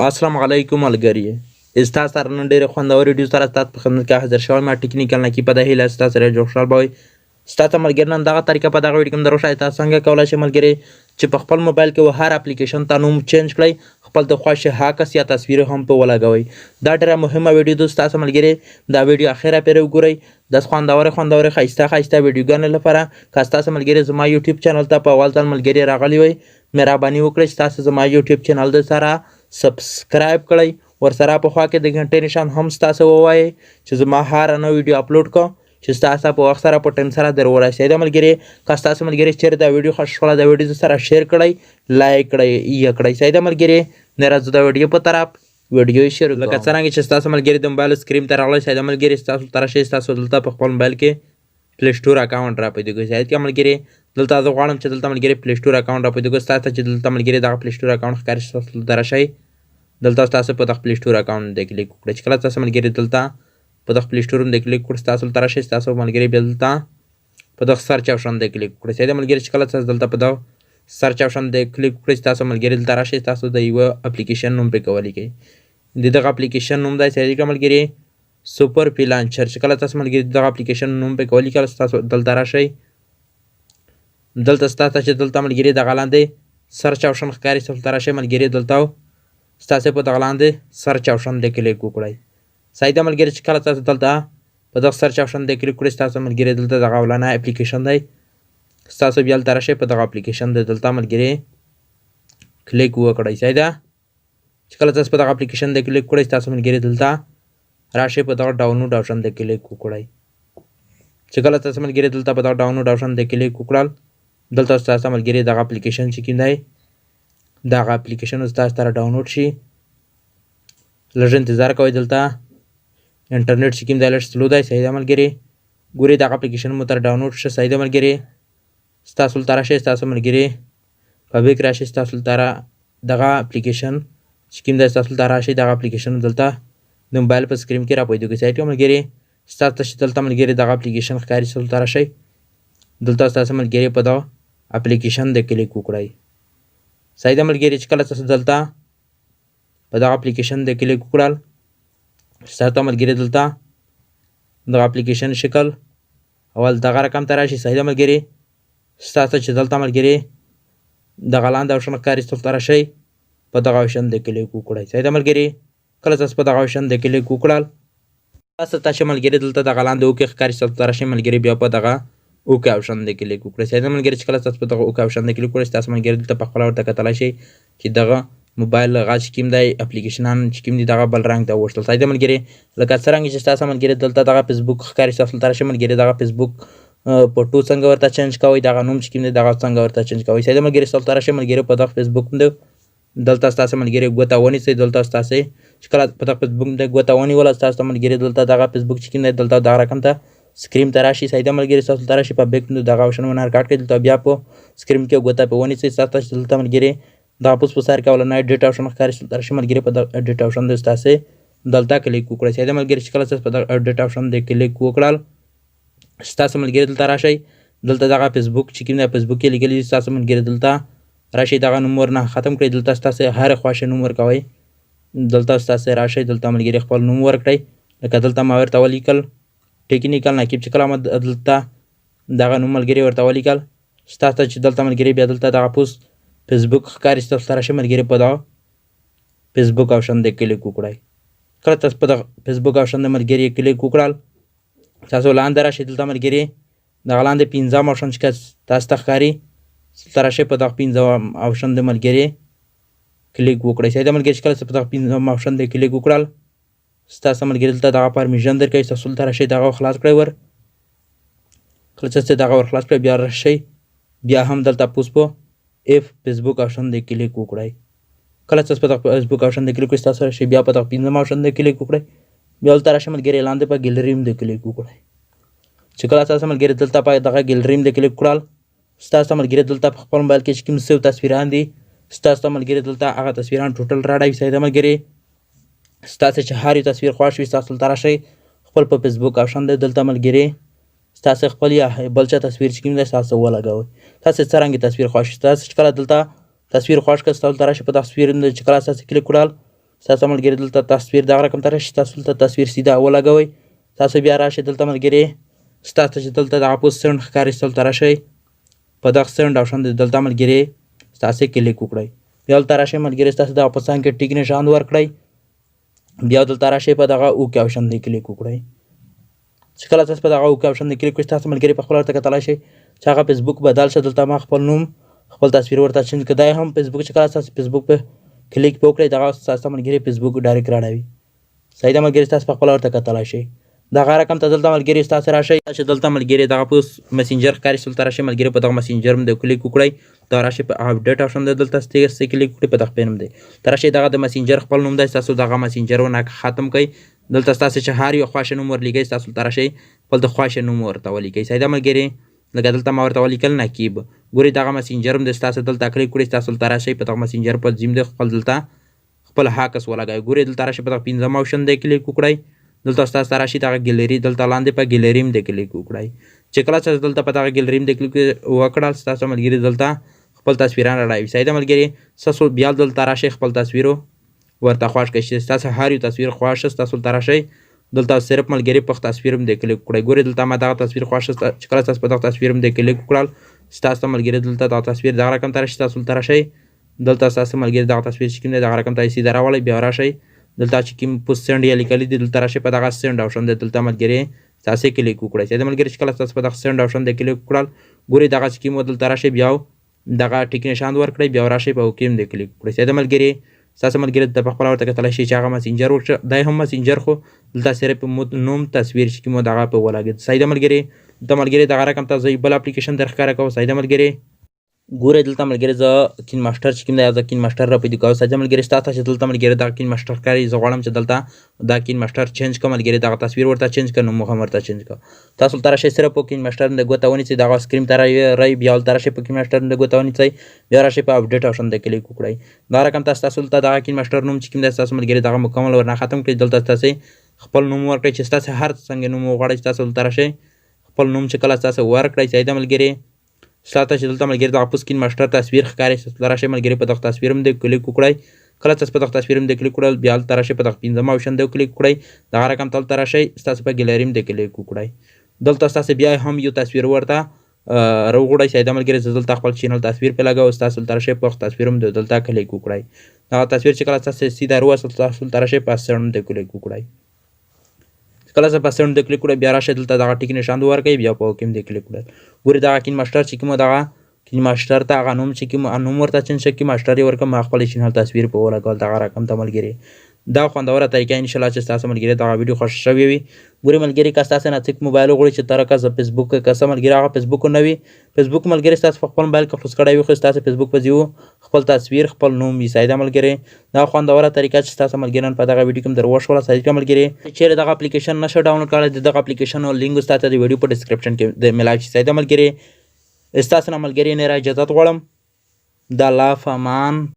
السلام علیکم ملګري، ستا سره نن ډېرې خوندورې ویډیو سره ستاسو په خدمت کې حاضر شوی یم. ټکنیکل نقیب په دې هیله ستا سره جوړ خوشحال به وي. ستاسو ملګري نن دغه طریقه په دغه ویډیو کې دروښایي تاسو څنګه کولی شئ ملګري چې په خپل موبایل کې هر اپلیکیشن ته نوم چینج کړئ، خپل د خوښې عکس یا تصویر هم په ولګوئ. دا ډېره مهمه ویډیو ده ستاسو ملګري، دا ویډیو اخره پورې وګورئ. داسې خوندورې ښایسته ویډیوګانې لپاره که ستاسو ملګري زما یوټیوب چینل ته په اول ځل ملګري راغلي وئ، مهرباني وکړئ چې تاسو زما یوټیوب چینل د سره سبسکرایب کړئ، ورسره په خوا کې د غنټې نشان هم ستاسو ووایئ چې زما هره نوې ویډیو اپلوډ کړم چې ستاسو په وخت سره په ټایم سره در ورسېږي. ملګري که ستاسو ملګري چیرې دا ویډیو خوښ شوله دا ویډیو سره شیر کړئ، لایک کړئ یې کړئ. سیده ملګري نه راځو د ویډیو په طرف ویډیو شروع لکه څرنګه چې ستاسو ملګري د موبایل سکرین ته راغلی. سیده ملګري ستاسو ته راشئ، ستاسو دلته په خپل موبایل کې پلی سټور اکاونټ را پیدا کړئ. سیده ملګري دلته زه غواړم چې دلته ملګري پلی سټور اکاونټ را پیدا کړئ. ستاسو چې دلته ملګري دغه پلی سټور اکاونټ ښکاري ستاسو دلته راشئ، دلته ستاسو په دغه پلی سټور اکاونټ باندې کلیک وکړئ. چې کله ستاسو ملګري دلته په دغه پلی سټور باندې کلیک وکړئ ستاسو دلته راشئ، ستاسو ملګري بیا دلته په دغه سرچ آپشن باندې کلیک وکړئ. سیده ملګري چې کله تاسو دلته په دغه سرچ آپشن باندې کلیک وکړئ ستاسو ملګري دلته راشئ، ستاسو د یوه اپلیکیشن نوم پرې ولیکئ. د دغه اپلیکیشن نوم دی سیده ملګري سوپر پی لانچر. چې کله تاسو ملګري دغه اپلیکیشن نوم پرې ولیکئ ستاسو دلته راشئ، دلته ستاسو چې دلته ملګري دغه لاندې سرچ آپشن ښکاري ستاسو دلته راشئ ملګري، دلته ستاسو په دغه لاندې سرچ آپشن باندې کلیک وکړئ. سیده ملګري چې کله تاسو دلته په دغه سرچ آپشن باندې کلیک وکړئ ستاسو ملګري دلته دغه اولنی اپلیکیشن دی، ستاسو بیا دلته راشئ په دغه اپلیکیشن دی دلته ملګري کلیک وکړئ. سیده چې کله تاسو په دغه اپلیکیشن باندې کلیک وکړئ ستاسو ملګري دلته راشئ په دغه ډاونلوډ آپشن باندې کلیک وکړئ. چې کله تاسو ملګري دلته په دغه ډاونلوډ آپشن باندې کلیک وکړل دلته ستاسو ملګري دغه اپلیکیشن چې کوم دی دغه اپلیکیشن ستاسو سره ډاونلوډ شي. لږ انتظار کوئ، دلته انټرنیټ چې کوم دی لږ سلو دی. سیده ملګري ګورئ دغه اپلیکیشن مو تر ډاونلوډ شه. سیده ملګري ستاسو دلته راشئ، ستاسو ملګري پبلیک راشئ، ستاسو دلته دغه اپلیکیشن چې کوم دی ستاسو دلته راشئ، دغه اپلیکیشن دلته د موبایل په سکرین کې را پیدا کړئ. سیده ملګري ستاسو چې دلته ملګري دغه اپلیکیشن ښکاري ستاسو دلته راشئ، دلته ستاسو ملګري په دغه اپلیکیشن د کلیک وکړئ. سیده ملګري چې کله تاسو دلته په دغه اپلیکیشن د کلیک وکړل ستاسو ملګري دلته دغه اپلیکیشن شکل اول دغه رقم ته راشي. سیده ملګري ستاسو چې دلته ملګري دغه لاندې آپشن ښکاري ستاسو ته راشئ، په دغه آپشن د کلیک وکړئ. سیده ملګري کله تاسو په دغه آپشن د کلیک وکړل تاسو ته چې ملګري دلته دغه لاندې اوکې ښکاري ستاسو ته راشئ ملګري بیا په دغه اوکې آپشن د کلیک وکړئ. سیده ملګري چې کله تاسو په دغه اوکې آپشن د کلیک وکړئ ستاسو ملګري دلته په خپله ورته کتلی شئ چې دغه موبایل غږ چې کوم دی اپلیکیشنان چې کوم دي دغه بل رنګ ته اوښتل. سیده ملګري لکه څرنګه چې ستاسو ملګري دلته دغه فیسبوک ښکاري ستاسو دلته راشئ ملګري دغه فیسبوک فوټو څنګه ورته چینج کوئ، دغه نوم چې کوم دی دغه څنګه ورته چینج کوئ. سیده ملګري ستاسو ته راشئ ملګري په دغه فیسبوک باندې دلته ستاسو ملګري ګوته ونیسئ. دلته ستاسو چې کله په دغه فیسبوک باندې ګوته ونیوله ستاسو ملګري دلته دغه فیسبوک چې کوم دی دلته دغه رقم ته سکرین ته راشي. سیده ملګري ستاسو دلته راشئ په بیک باندې دغه آپشن ونه کاټ کړئ، دلته بیا په سکرین کې ګوته پرې ونیسئ. ستاسو چې دلته ملګري دغه پوس په سر کې اولنی ایډیټ آپشن ښکاري ستاسو ته راشئ ملګري په دغه ایډیټ آپشن باندې ستاسو دلته کلیک وکړئ. سیده ملګري چې کله تاسو په دغه ایډیټ آپشن باندې کلیک وکړل ستاسو ملګري دلته راشئ، دلته دغه فیسبوک چې کوم دی فیسبوک کې لیکلي ستاسو ملګري دلته راشئ، دغه نوم ورنه ختم کړئ. دلته ستاسو هر خوښه نوم ورکوئ، دلته ستاسو راشئ دلته ملګري خپل نوم ورکړئ. لکه دلته ما ورته ولیکل ټکنیکل نقیب. چې کله ما دلته دغه نوم ملګري ورته ولیکل ستاسو چې دلته ملګري بیا دلته دغه پوسټ فیسبوک ښکاري ستاسو ته راشئ ملګري په دغه فیسبوک آپشن د کلیک وکړئ. کله تاسو په دغه فیسبوک آپشن د ملګري کلیک وکړل تاسو لاندې راشئ، دلته ملګري دغه لاندې پنځم آپشن چې تاسو ته ښکاري دلته راشئ په دغه پنځم آپشن د ملګري کلیک وکړئ. سیده ملګري چې کله په دغه پنځم آپشن د کلیک وکړل ستاسو ملګري دلته دغه پرمیشن درکوي، تاسو دلته راشئ دغه خلاص کړئ ور. کله چې دغه ور خلاص کړئ بیا راشئ بیا هم دلته پوس په اف فیسبوک آپشن د کلیک وکړئ. کله چې په دغه فیسبوک آپشن د کلیک وکړئ تاسو راشئ بیا په دغه پنځم آپشن د کلیک وکړئ، بیا دلته راشئ ملګري لاندې په ګیلري د کلیک وکړئ. چې کله تاسو ملګري دلته په دغه ګیلري د کلیک وکړل ستاسو ملګري دلته په خپل موبایل کې چې کوم سیو تصویران دي ستاسو ملګري دلته هغه تصویران ټوټل راډوي. سیده ملګري ستاسو چې هر یو تصویر خوښ وي ستاسو دلته راشئ خپل په فیسبوک آپشن دی دلته ملګري ستاسو خپل یا بل چا تصویر چې کوم دی ستاسو ولګوئ. تاسو څرنګه تصویر خوښ ستاسو چې کله دلته تصویر خوښ کړئ ستاسو دلته راشئ په دغه تصویر چې کله تاسو کلیک وکړل ستاسو ملګري دلته تصویر دغه رقم ته راشي، تاسو دلته تصویر سیده ولګوئ. تاسو بیا راشئ دلته ملګري ستاسو چې دلته دغه پوسټ سند ښکاري دلته راشئ، په دغه سند آپشن دلته ملګري ستاسو کلیک وکړئ. بیا دلته راشئ ملګري ستاسو دغه په څنګ کې ټیک نشان ورکړئ. بیا دلته راشئ په دغه اوکې آپشن دی کلیک وکړئ. چې کله تاسو په دغه اوکې آپشن دی کلیک کړئ تاسو ملګري په خپله ورته کتلی شئ چې هغه فیسبوک بدل شه. دلته ما خپل نوم خپل تصویر ورته چینج کړ. دا هم فیسبوک چې کله تاسو فیسبوک په کلیک په وکړئ دغه ستاسو ملګري فیسبوک ډایرکټ راړوي. صحیح ده ملګري، تاسو په خپله ورته کتلی شئ. دغه رقم ته دلته ملګري ستاسو راشئ چې دلته ملګري دغه پوسټ مسینجر ښکاري دلته راشئ ملګري په دغه مسینجر باندې کلیک وکړئ. دا راشئ په اپډیټ آپشن دی دلته ستاسو کلیک وکړئ په دغه پین باندې. ته راشئ دغه د مسینجر خپل نوم دی ستاسو دغه مسینجر ونه ختم کړئ. دلته ستاسو چې هر یو خوښه نوم ورلیکئ ستاسو ته راشئ خپل د خوښه نوم ورته ولیکئ. صحیح ده ملګري، لکه دلته ما ورته ولیکل نقیب. ګورئ دغه مسینجر باندې ستاسو دلته کلیک کړئ، ستاسو ته راشئ په دغه مسینجر په ځیم دی خپل دلته خپل هاکس ولګئ. ګورئ دلته راشئ په دغه پنځم آپشن دی کلیک وکړئ. دلته ستاسو ته راشي دغه ګیلري دلته لاندې په ګیلري باندې کلیک وکړئ. چې کله تاسو دلته په دغه ګیلري باندې کلیک وکړل ستاسو ملګري دلته خپل تصویران راړوي. صحیح ده ملګري، ستاسو بیا دلته راشئ خپل تصویر ورته خوښ کړئ. چې ستاسو هر یو تصویر خوښ شه ستاسو ته راشئ دلته صرف ملګري په تصویر باندې کلیک وکړئ. ګورئ دلته ما دغه تصویر خوښ شه چې کله تاسو په دغه تصویر باندې کلیک وکړل ستاسو ملګري دلته دغه تصویر دغه رقم ته راشي تاسو ته راشئ دلته ستاسو ملګري دغه تصویر چې کوم دی دغه رقم ته سیده راولئ. بیا راشئ دلته چې کوم پوسټ سند یې لیکلي دي دلته راشئ په دغه سند آپشن دی دلته ملګري تاسو کلیک وکړئ. چې د ملګري چې کله تاسو په دغه سند آپشن دی کلیک وکړل ګورئ دغه چې کوم دلته راشئ بیا دغه ټیک نشان ورکړئ. بیا راشئ په اوکې باندې کلیک وکړئ. چې د ملګري ستاسو ملګري د په خپله ورته کتلی شي چې هغه مسینجر ورشه دی هم مسینجر خو دلته صرف نوم تصویر چې کوم دغه په ولګېد. صحیح ده ملګري، د ملګري دغه رقم ته زه بل اپلیکیشن در ښکاره کوم. صحیح ده ملګري، ګورئ دلته ملګري زه کین ماسټر چې کوم دی زه کین ماسټر را پیدا کوم. صحیح ده ملګري، ستا ته چې دلته ملګري دغه کین ماسټر ښکاري زه غواړم چې دلته دا کین ماسټر چینج کړم ملګري دغه تصویر ورته چینج کړم نوم هم ورته چینج کړم. تاسو دلته راشئ صرف په کین ماسټر باندې ګوته ونیسئ دغه سکرین ته رایئ. بیا دلته راشئ په کین ماسټر باندې ګوته ونیسئ. بیا راشئ په اپډیټ آپشن ته کلیک وکړئ. دا رقم تاسو دلته دغه کین ماسټر نوم چې کوم دی تاسو ملګري دغه مکمل ورنه ختم کړئ. دلته تاسو خپل نوم ورکړئ چې تاسو هر څنګه نوم وغواړئ تاسو دلته راشئ خپل نوم چې کله تاسو ورکړئ. صحیح ده ملګري، ستاسو چې دلته ملګري دغه پوسټ کین ماسټر تصویر ښکاري دلته راشئ ملګري په دغه تصویر باندې کلیک وکړئ. کله تاسو په دغه تصویر باندې کلیک وکړل بیا دلته راشئ په دغه پنځم آپشن دی کلیک وکړئ. دغه رقم ته دلته راشئ ستاسو په ګیلري باندې کلیک وکړئ. دلته ستاسو بیا هم یو تصویر ورته راوغواړئ. صحیح ده ملګري، زه دلته خپل چینل تصویر پرې لګوم. ستاسو دلته راشئ په تصویر باندې دلته کلیک وکړئ. دغه تصویر چې کله تاسو سیده راوستل تاسو دلته راشئ په سند باندې کلیک وکړئ. کله چې په سند باندې کلیک وکړئ بیا راشئ دلته دغه ټیک نشان ورکړئ. بیا په اوکې باندې کلیک وکړئ. ګورئ دغه کین ماسټر چې کوم دغه کین ماسټر ته هغه نوم چې کوم نوم ورته چینج شي کین ماسټر یې ورکړم. ما خپل چینل تصویر په ولګول دغه رقم ته ملګري. دا خوندوره طریقه انشاءالله چې تاسو ملګري دغه ویډیو خوښ شوی وي. ګورئ ملګري که تاسو نه څوک موبایل وغواړي چې ترکه زه فیسبوک که څه ملګري هغه فیسبوک نه وي فیسبوک ملګري تاسو په خپل موبایل کې خلاص کړی وي خو تاسو فیسبوک په ځیو خپل تصویر خپل نوم وي. صحیح ده ملګري، دا خوندوره طریقه چې تاسو ملګري نن په دغه ویډیو کې در وښوله. صحیح ده ملګري، چیرې دغه اپلیکیشن نشه ډاونلوډ کړی دغه اپلیکیشن او لینک تاسو د ویډیو په ډسکرپشن کې ملاوي شي. صحیح ده ملګري، تاسو نه ملګري نه را اجازه غواړم. د الله په امان.